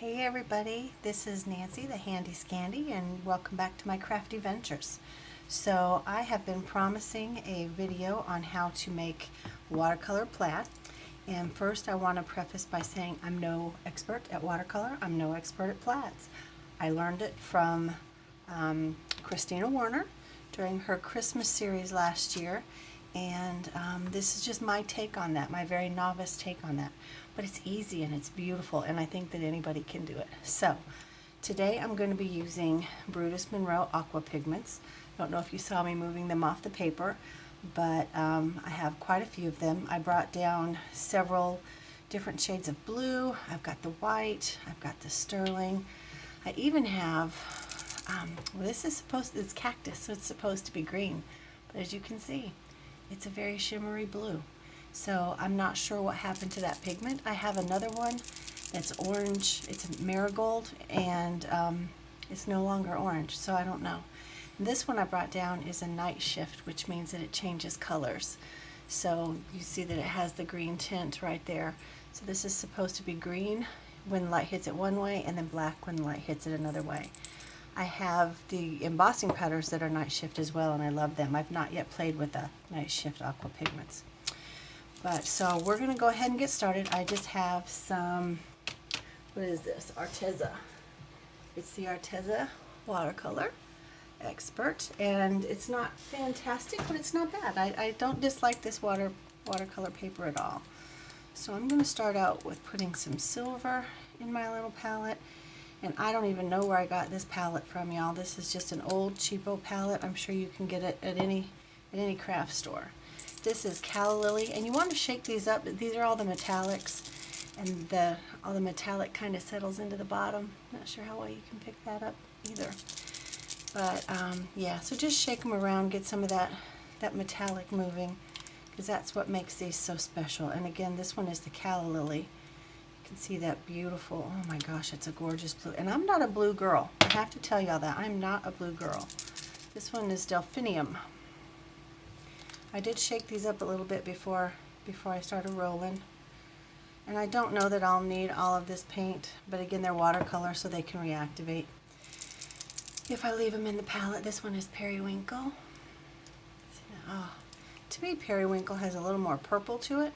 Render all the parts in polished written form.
Hey everybody, this is Nancy the Handy Scandy and welcome back to my crafty ventures. So I have been promising a video on how to make watercolor plaid, and first I want to preface by saying I'm no expert at watercolor, I'm no expert at plaids. I learned it from Kristina Werner during her Christmas series last year, and this is just my take on that, my very novice take on that. But it's easy and it's beautiful, and I think that anybody can do it. So today I'm going to be using Brutus Monroe aqua pigments. I don't know if you saw me moving them off the paper, but I have quite a few of them. I brought down several different shades of blue. I've got the white, I've got the sterling. I even have, well, it's cactus, so it's supposed to be green, but as you can see, it's a very shimmery blue. So I'm not sure what happened to that pigment. I have another one that's orange. It's marigold, and it's no longer orange, so I don't know. And this one I brought down is a night shift, which means that it changes colors. So you see that it has the green tint right there. So this is supposed to be green when light hits it one way, and then black when light hits it another way. I have the embossing powders that are night shift as well, and I love them. I've not yet played with the night shift aqua pigments. But so we're going to go ahead and get started. I just have some, what is this? Arteza. It's the Arteza Watercolor Expert, and it's not fantastic, but it's not bad. I don't dislike this watercolor paper at all. So I'm going to start out with putting some silver in my little palette, and I don't even know where I got this palette from, y'all. This is just an old cheapo palette. I'm sure you can get it at any craft store. This is calla lily, and you want to shake these up. These are all the metallics, and all the metallic kind of settles into the bottom. Not sure how well you can pick that up either. But yeah, so just shake them around, get some of that metallic moving, because that's what makes these so special. And again, this one is the calla lily. You can see that beautiful, oh my gosh, it's a gorgeous blue. And I'm not a blue girl. I have to tell y'all that. I'm not a blue girl. This one is delphinium. I did shake these up a little bit before I started rolling. And I don't know that I'll need all of this paint, but again, they're watercolor, so they can reactivate if I leave them in the palette. This one is periwinkle. Oh, to me, periwinkle has a little more purple to it,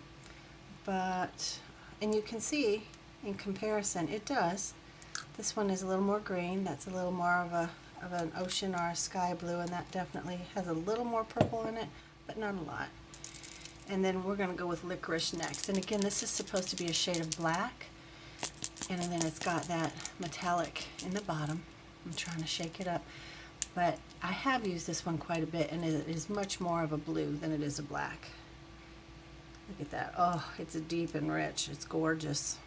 and you can see in comparison, it does. This one is a little more green. That's a little more of an ocean or a sky blue, and that definitely has a little more purple in it, but not a lot. And then we're going to go with licorice next. And again, this is supposed to be a shade of black, and then it's got that metallic in the bottom. I'm trying to shake it up, but I have used this one quite a bit, and it is much more of a blue than it is a black. Look at that. Oh, it's deep and rich. It's gorgeous.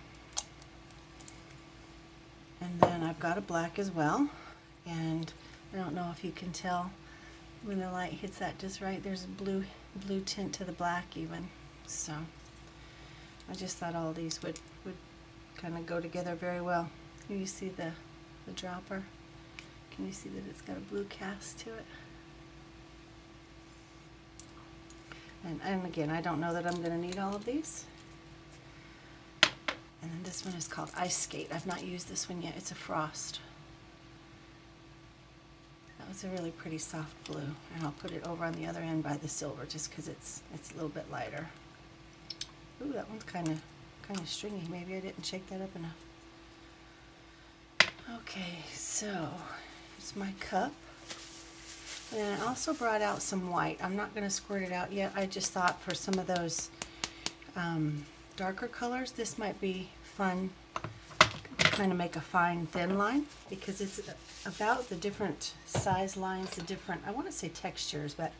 And then I've got a black as well, and I don't know if you can tell when the light hits that just right. There's a blue tint to the black even. So I just thought all these would kind of go together very well. Can you see the dropper? Can you see that it's got a blue cast to it? And again, I don't know that I'm going to need all of these. And then this one is called Ice Skate. I've not used this one yet. It's a frost. That was a really pretty soft blue, and I'll put it over on the other end by the silver just because it's a little bit lighter. Ooh, that one's kind of stringy. Maybe I didn't shake that up enough. Okay, so here's my cup. And I also brought out some white. I'm not going to squirt it out yet. I just thought for some of those darker colors, this might be fun. Kind of make a fine thin line, because it's about the different size lines, the different, I want to say textures, but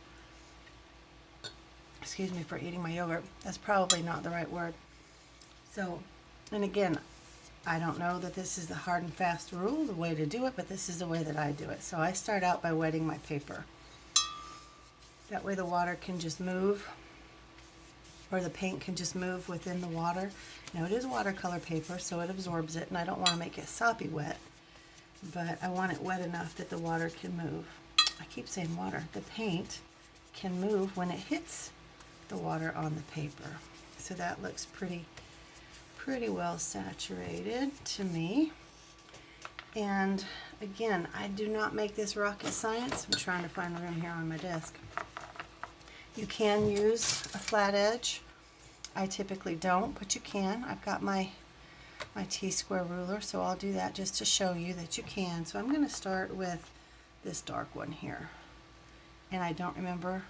excuse me for eating my yogurt, that's probably not the right word. So, and again, I don't know that this is the hard and fast rule, the way to do it, but this is the way that I do it. So I start out by wetting my paper. That way the water can just move, or the paint can just move within the water. Now it is watercolor paper, so it absorbs it, and I don't want to make it soppy wet, but I want it wet enough that the water can move. I keep saying water. The paint can move when it hits the water on the paper. So that looks pretty well saturated to me. And again, I do not make this rocket science. I'm trying to find room here on my desk. You can use a flat edge. I typically don't, but you can. I've got my T-square ruler, so I'll do that just to show you that you can. So I'm going to start with this dark one here. And I don't remember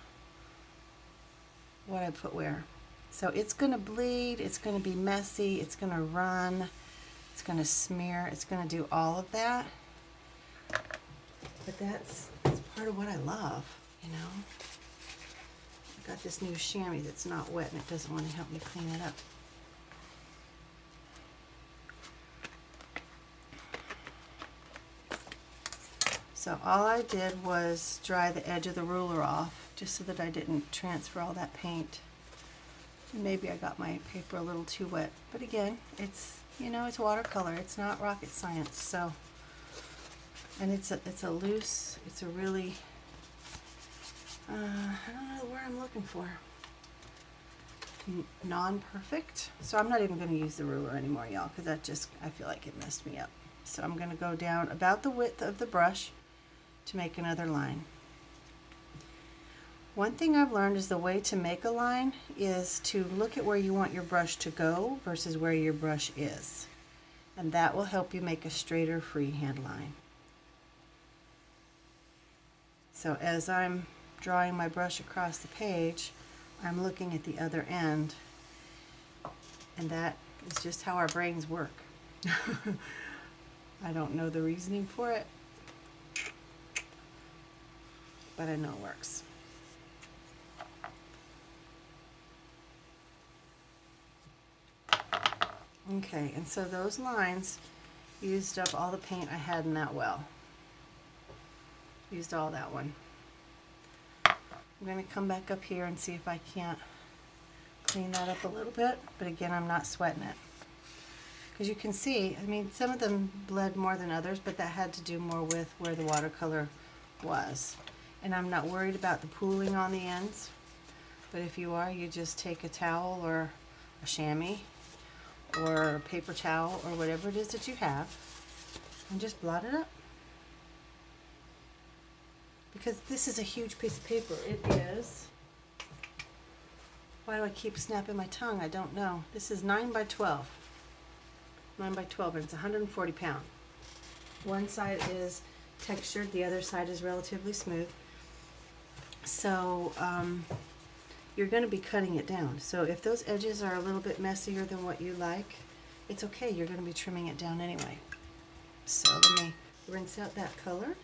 what I put where. So it's going to bleed, it's going to be messy, it's going to run, it's going to smear, it's going to do all of that. But that's part of what I love, you know. I've got this new chamois that's not wet and it doesn't want to help me clean it up. So all I did was dry the edge of the ruler off just so that I didn't transfer all that paint. Maybe I got my paper a little too wet, but again, it's, you know, it's watercolor. It's not rocket science. So, and it's a loose, it's a really, I don't know the word I'm looking for. Non-perfect. So I'm not even going to use the ruler anymore, y'all, because that just, I feel like it messed me up. So I'm going to go down about the width of the brush to make another line. One thing I've learned is the way to make a line is to look at where you want your brush to go versus where your brush is. And that will help you make a straighter freehand line. So as I'm drawing my brush across the page, I'm looking at the other end, and that is just how our brains work. I don't know the reasoning for it, but I know it works. Okay, and so those lines used up all the paint I had in that well. Used all that one. I'm going to come back up here and see if I can't clean that up a little bit, but again, I'm not sweating it. Because you can see, I mean, some of them bled more than others, but that had to do more with where the watercolor was. And I'm not worried about the pooling on the ends, but if you are, you just take a towel or a chamois or a paper towel or whatever it is that you have and just blot it up. Because this is a huge piece of paper. It is, why do I keep snapping my tongue? I don't know. This is 9 by 12. 9 by 12, and it's 140 pounds. One side is textured, the other side is relatively smooth. So you're going to be cutting it down. So if those edges are a little bit messier than what you like, it's okay. You're going to be trimming it down anyway. So let me rinse out that color.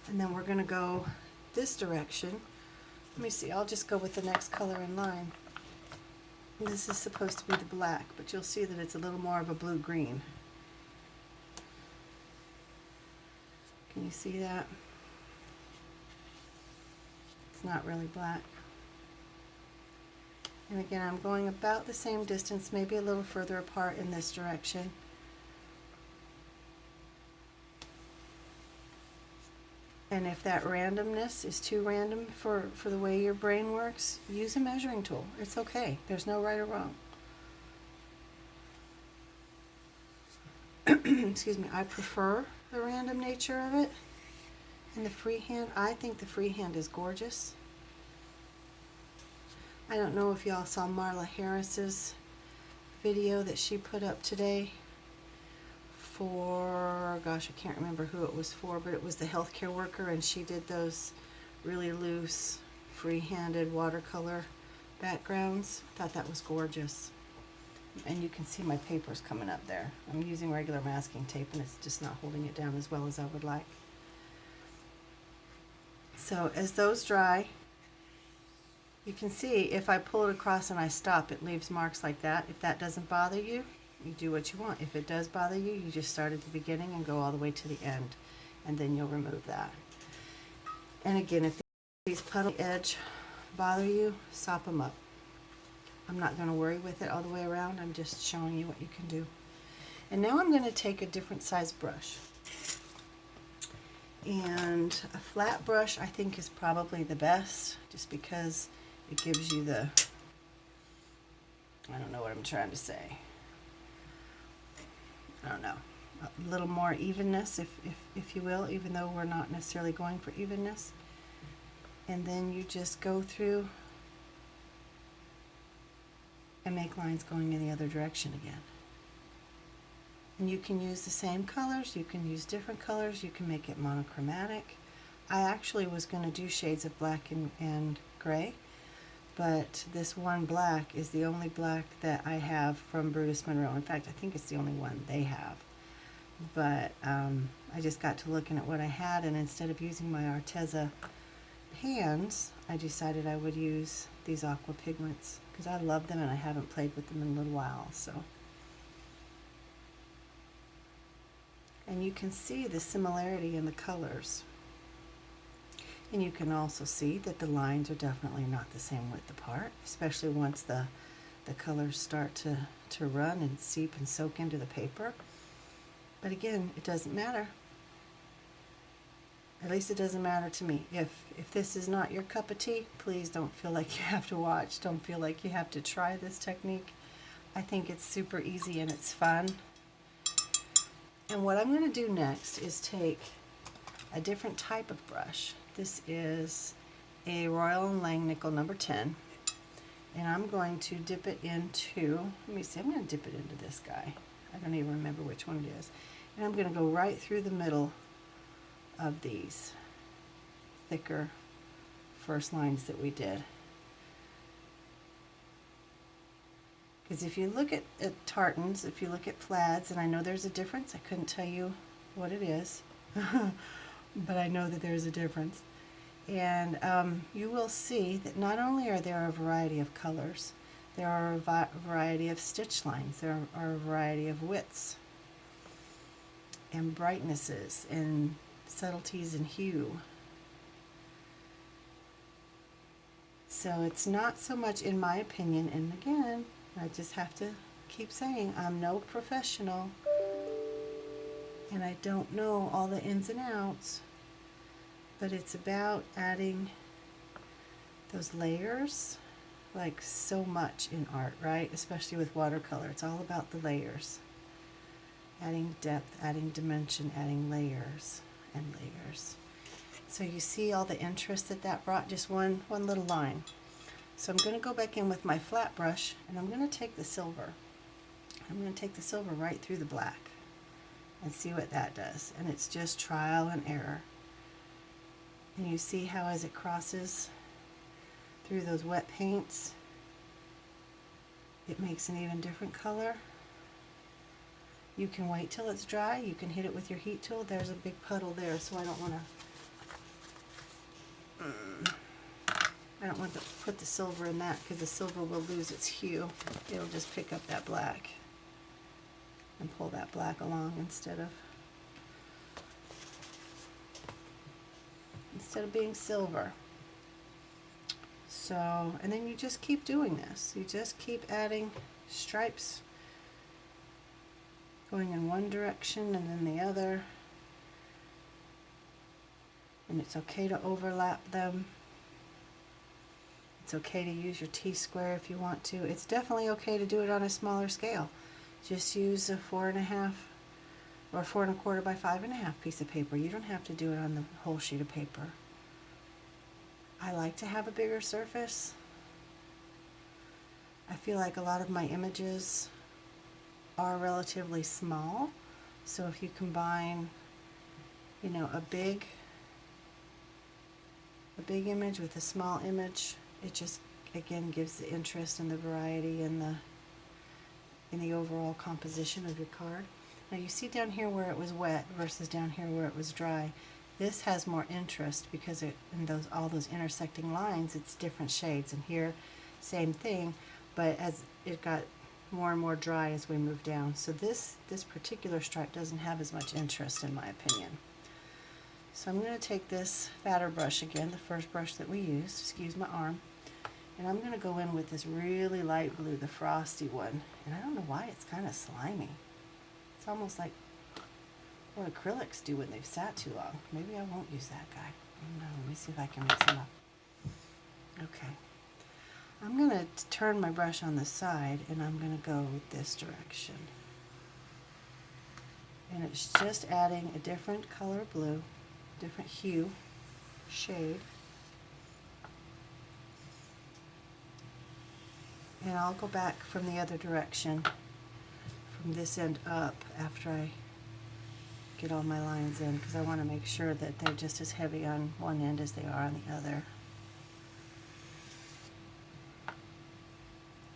And then we're going to go this direction. Let me see. I'll just go with the next color in line. This is supposed to be the black, but you'll see that it's a little more of a blue-green. Can you see that? It's not really black. And again, I'm going about the same distance, maybe a little further apart in this direction. And if that randomness is too random for the way your brain works, use a measuring tool. It's okay. There's no right or wrong. Excuse me. I prefer the random nature of it. And the freehand, I think the freehand is gorgeous. I don't know if y'all saw Marla Harris's video that she put up today for, gosh, I can't remember who it was for, but it was the healthcare worker, and she did those really loose, free-handed watercolor backgrounds. I thought that was gorgeous. And you can see my papers coming up there. I'm using regular masking tape, and it's just not holding it down as well as I would like. So as those dry, you can see if I pull it across and I stop, it leaves marks like that. If that doesn't bother you, you do what you want. If it does bother you, you just start at the beginning and go all the way to the end, and then you'll remove that. And again, if these puddle edge bother you, sop them up. I'm not going to worry with it all the way around. I'm just showing you what you can do. And now I'm going to take a different size brush. And a flat brush I think is probably the best, just because it gives you the, I don't know what I'm trying to say. I don't know. a little more evenness, if you will, even though we're not necessarily going for evenness. And then you just go through and make lines going in the other direction again. And you can use the same colors, you can use different colors, you can make it monochromatic. I actually was going to do shades of black and gray, but this one black is the only black that I have from Brutus Monroe. In fact, I think it's the only one they have. But I just got to looking at what I had, and instead of using my Arteza pans, I decided I would use these aqua pigments because I love them and I haven't played with them in a little while. So, and you can see the similarity in the colors, and you can also see that the lines are definitely not the same width apart, especially once the colors start to run and seep and soak into the paper. But again, it doesn't matter. At least it doesn't matter to me. If this is not your cup of tea, please don't feel like you have to watch. Don't feel like you have to try this technique. I think it's super easy and it's fun. And what I'm going to do next is take a different type of brush. This is a Royal & Langnickel number 10. And I'm going to dip it into, let me see, I'm going to dip it into this guy. I don't even remember which one it is. And I'm going to go right through the middle of these thicker first lines that we did. Because if you look at tartans, if you look at plaids, and I know there's a difference, I couldn't tell you what it is, but I know that there's a difference. And you will see that not only are there a variety of colors, there are a variety of stitch lines, there are a variety of widths and brightnesses and subtleties in hue. So it's not so much, in my opinion, and again, I just have to keep saying I'm no professional and I don't know all the ins and outs, but it's about adding those layers, like so much in art, right? Especially with watercolor, it's all about the layers. Adding depth, adding dimension, adding layers and layers. So you see all the interest that brought, just one little line. So I'm going to go back in with my flat brush and I'm going to take the silver. I'm going to take the silver right through the black and see what that does. And it's just trial and error. And you see how as it crosses through those wet paints, it makes an even different color. You can wait till it's dry. You can hit it with your heat tool. There's a big puddle there, so I don't want to put the silver in that because the silver will lose its hue. It'll just pick up that black and pull that black along instead of being silver. So, and then you just keep doing this. You just keep adding stripes going in one direction and then the other. And it's okay to overlap them. It's okay to use your T-square if you want to. It's definitely okay to do it on a smaller scale. Just use a 4.5 or 4 1/4 by 5.5 piece of paper. You don't have to do it on the whole sheet of paper. I like to have a bigger surface. I feel like a lot of my images are relatively small. So if you combine, you know, a big image with a small image, it just again gives the interest and the variety and the overall composition of your card. Now you see down here where it was wet versus down here where it was dry. This has more interest because in all those intersecting lines, it's different shades. And here, same thing, but as it got more and more dry as we move down. So this particular stripe doesn't have as much interest in my opinion. So I'm going to take this fatter brush again, the first brush that we used, excuse my arm, and I'm going to go in with this really light blue, the frosty one. And I don't know why it's kind of slimy. It's almost like what acrylics do when they've sat too long. Maybe I won't use that guy. I don't know. Let me see if I can mix them up. Okay. I'm going to turn my brush on the side and I'm going to go this direction. And it's just adding a different color blue, different hue, shade. And I'll go back from the other direction, from this end up, after I get all my lines in, because I want to make sure that they're just as heavy on one end as they are on the other.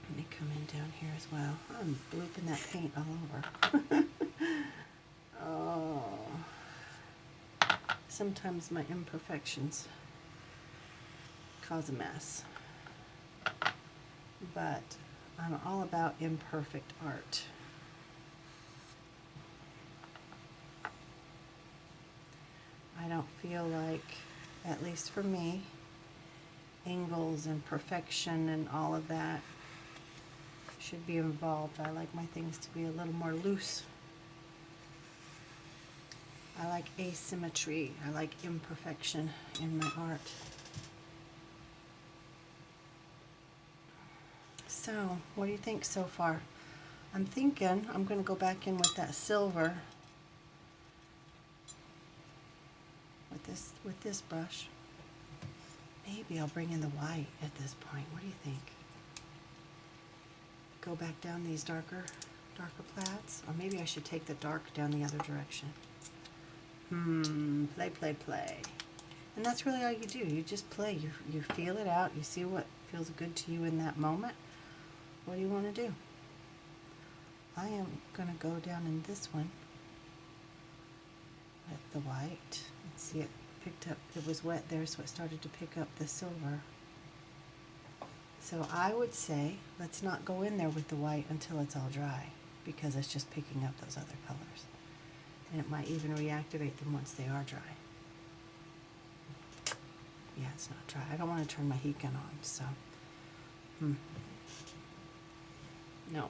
Let me come in down here as well. I'm blooping that paint all over. Oh, sometimes my imperfections cause a mess, but I'm all about imperfect art. I don't feel like, at least for me, angles and perfection and all of that should be involved. I like my things to be a little more loose. I like asymmetry. I like imperfection in my art. So, what do you think so far? I'm thinking I'm going to go back in with that silver with this brush. Maybe I'll bring in the white at this point. What do you think? Go back down these darker plaids, or maybe I should take the dark down the other direction. Play. And that's really all you do. You just play. You feel it out. You see what feels good to you in that moment. What do you want to do? I am going to go down in this one with the white. Let's see, it picked up, it was wet there, so it started to pick up the silver. So I would say, let's not go in there with the white until it's all dry, because it's just picking up those other colors. And it might even reactivate them once they are dry. Yeah, it's not dry. I don't want to turn my heat gun on, so. No,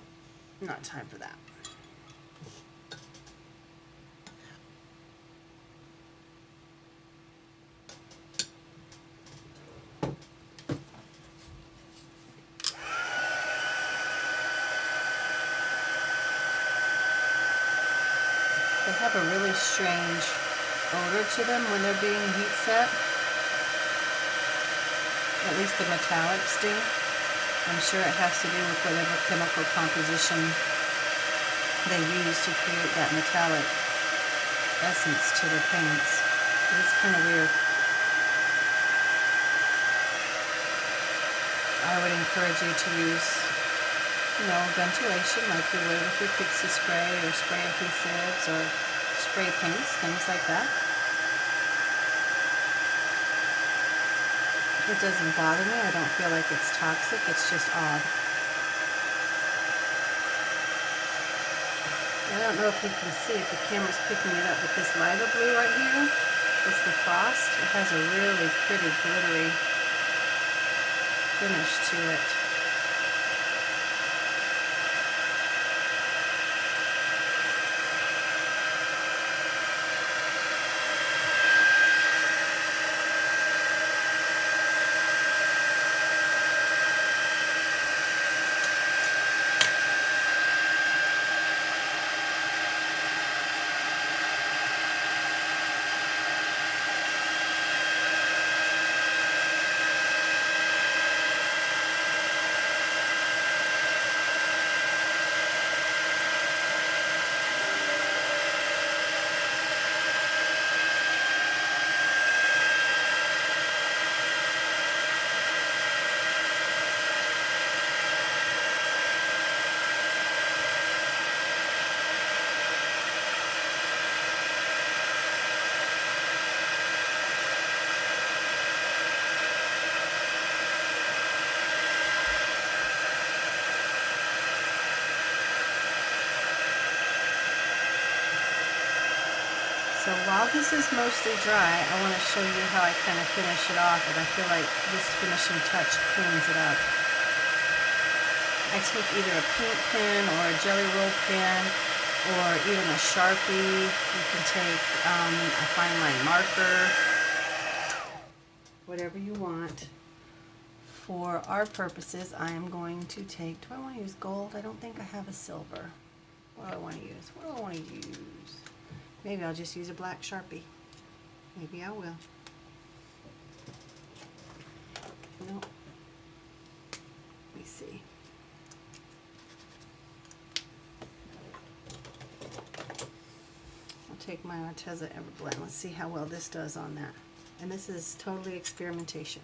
not time for that. They have a really strange odor to them when they're being heat set. At least the metallics do. I'm sure it has to do with whatever chemical composition they use to create that metallic essence to the paints. It's kind of weird. I would encourage you to use, ventilation like you would with your pixie spray or spray adhesives or spray paints, things like that. It doesn't bother me. I don't feel like it's toxic. It's just odd. I don't know if you can see if the camera's picking it up, but this lighter blue right here, it's the frost. It has a really pretty glittery finish to it. So while this is mostly dry, I want to show you how I kind of finish it off, and I feel like this finishing touch cleans it up. I take either a paint pen or a jelly roll pen or even a Sharpie. You can take a fine line marker, whatever you want. For our purposes, I am going to take, do I want to use gold? I don't think I have a silver. What do I want to use? What do I want to use? Maybe I'll just use a black Sharpie. Maybe I will. Nope. Let me see. I'll take my Arteza Everblend. Let's see how well this does on that. And this is totally experimentation.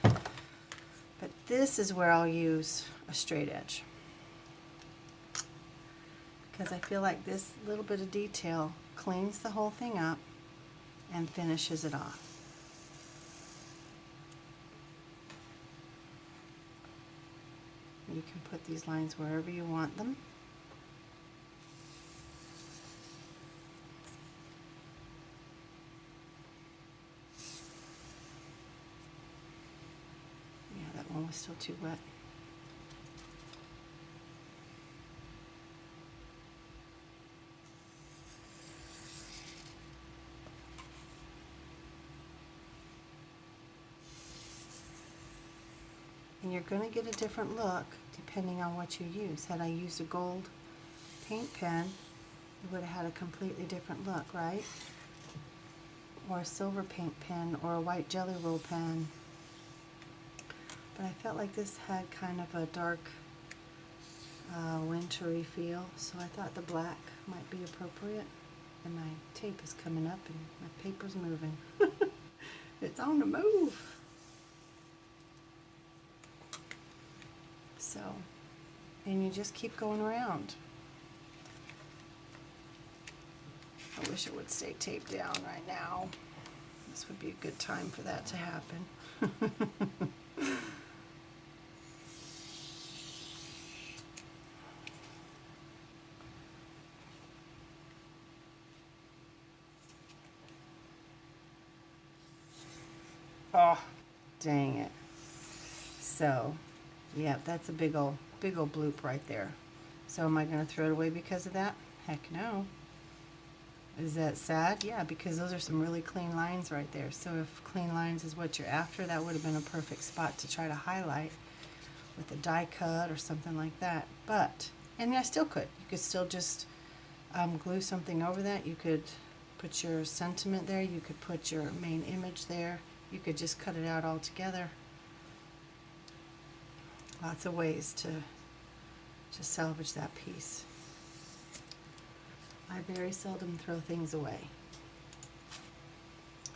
But this is where I'll use a straight edge, because I feel like this little bit of detail cleans the whole thing up and finishes it off. You can put these lines wherever you want them. Yeah, that one was still too wet. And you're going to get a different look depending on what you use. Had I used a gold paint pen, it would have had a completely different look, right? Or a silver paint pen, or a white jelly roll pen. But I felt like this had kind of a dark, wintry feel, so I thought the black might be appropriate. And my tape is coming up and my paper's moving. It's on the move. So, and you just keep going around. I wish it would stay taped down right now. This would be a good time for that to happen. Oh, dang it. So, yeah, that's a big old bloop right there. So am I going to throw it away because of that? Heck no. Is that sad? Yeah, because those are some really clean lines right there. So if clean lines is what you're after, that would have been a perfect spot to try to highlight with a die cut or something like that. But, and I still could. You could still just glue something over that. You could put your sentiment there. You could put your main image there. You could just cut it out altogether. Lots of ways to salvage that piece. I very seldom throw things away.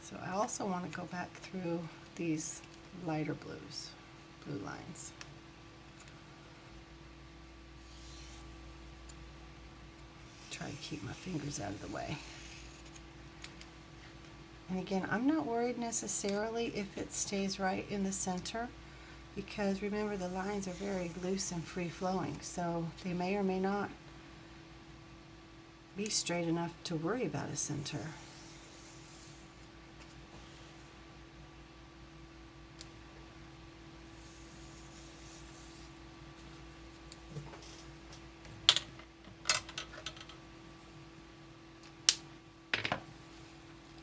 So I also want to go back through these lighter blue lines. Try to keep my fingers out of the way. And again, I'm not worried necessarily if it stays right in the center, because remember, the lines are very loose and free-flowing, so they may or may not be straight enough to worry about a center.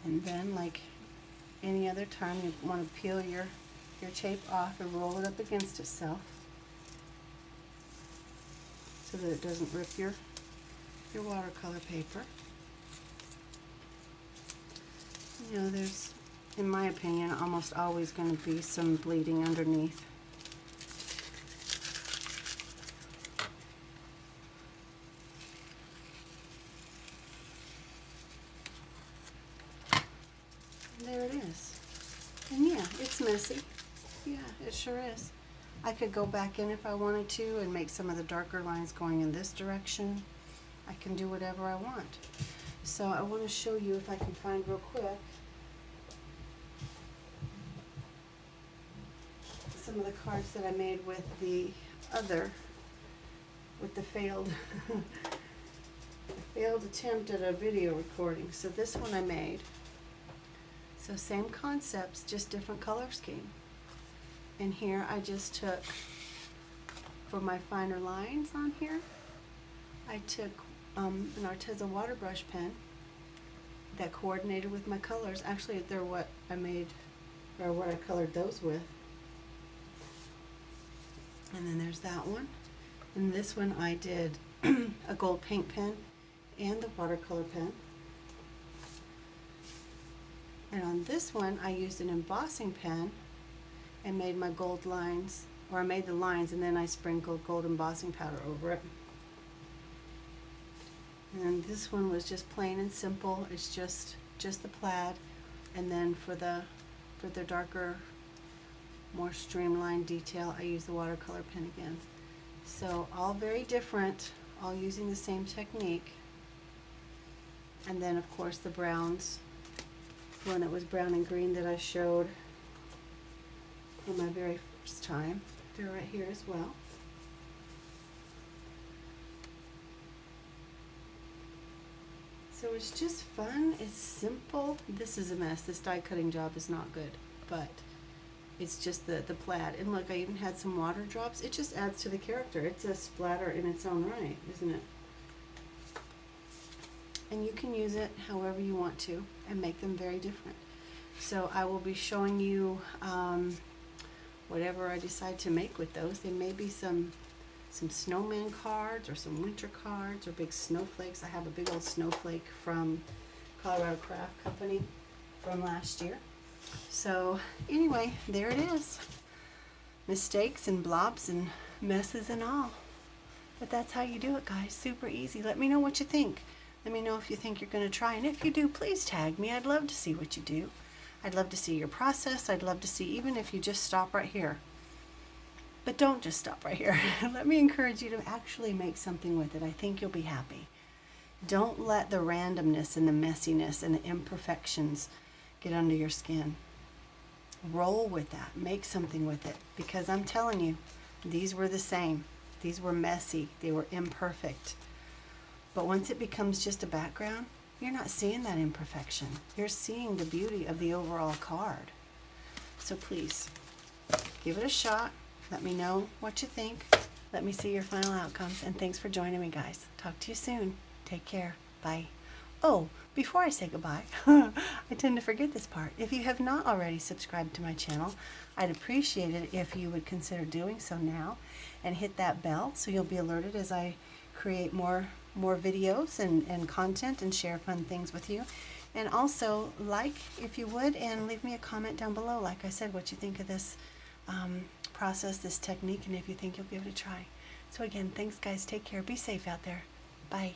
And then, like any other time, you want to peel your tape off and roll it up against itself so that it doesn't rip your watercolor paper. You know, there's, in my opinion, almost always going to be some bleeding underneath. There it is. And yeah, it's messy. Yeah, it sure is. I could go back in if I wanted to and make some of the darker lines going in this direction. I can do whatever I want. So I want to show you, if I can find real quick, some of the cards that I made with the failed failed attempt at a video recording. So this one I made. So same concepts, just different color scheme. And here I just took, for my finer lines on here, I took an Arteza water brush pen that coordinated with my colors. Actually, they're what I made, or what I colored those with. And then there's that one. And this one I did a gold paint pen and the watercolor pen. And on this one, I used an embossing pen and made my gold lines, or I made the lines and then I sprinkled gold embossing powder over it. And this one was just plain and simple. It's just the plaid, and then for the darker, more streamlined detail, I use the watercolor pen again. So all very different, all using the same technique. And then of course the browns, one that was brown and green that I showed for my very first time, they're right here as well. So it's just fun, it's simple. This is a mess. This die cutting job is not good, but it's just the plaid. And look, I even had some water drops. It just adds to the character. It's a splatter in its own right, isn't it? And you can use it however you want to and make them very different. So I will be showing you whatever I decide to make with those. There may be some snowman cards or some winter cards or big snowflakes. I have a big old snowflake from Colorado Craft Company from last year. So anyway, there it is. Mistakes and blobs and messes and all. But that's how you do it, guys. Super easy. Let me know what you think. Let me know if you think you're going to try. And if you do, please tag me. I'd love to see what you do. I'd love to see your process. I'd love to see, even if you just stop right here. But don't just stop right here. Let me encourage you to actually make something with it. I think you'll be happy. Don't let the randomness and the messiness and the imperfections get under your skin. Roll with that. Make something with it. Because I'm telling you, these were the same. These were messy. They were imperfect. But once it becomes just a background, you're not seeing that imperfection. You're seeing the beauty of the overall card. So please, give it a shot. Let me know what you think. Let me see your final outcomes. And thanks for joining me, guys. Talk to you soon. Take care. Bye. Oh, before I say goodbye, I tend to forget this part. If you have not already subscribed to my channel, I'd appreciate it if you would consider doing so now and hit that bell so you'll be alerted as I create more videos and content and share fun things with you. And also, like, if you would, and leave me a comment down below, like I said, what you think of this process, this technique, and if you think you'll give it a try. So again, thanks guys. Take care. Be safe out there. Bye.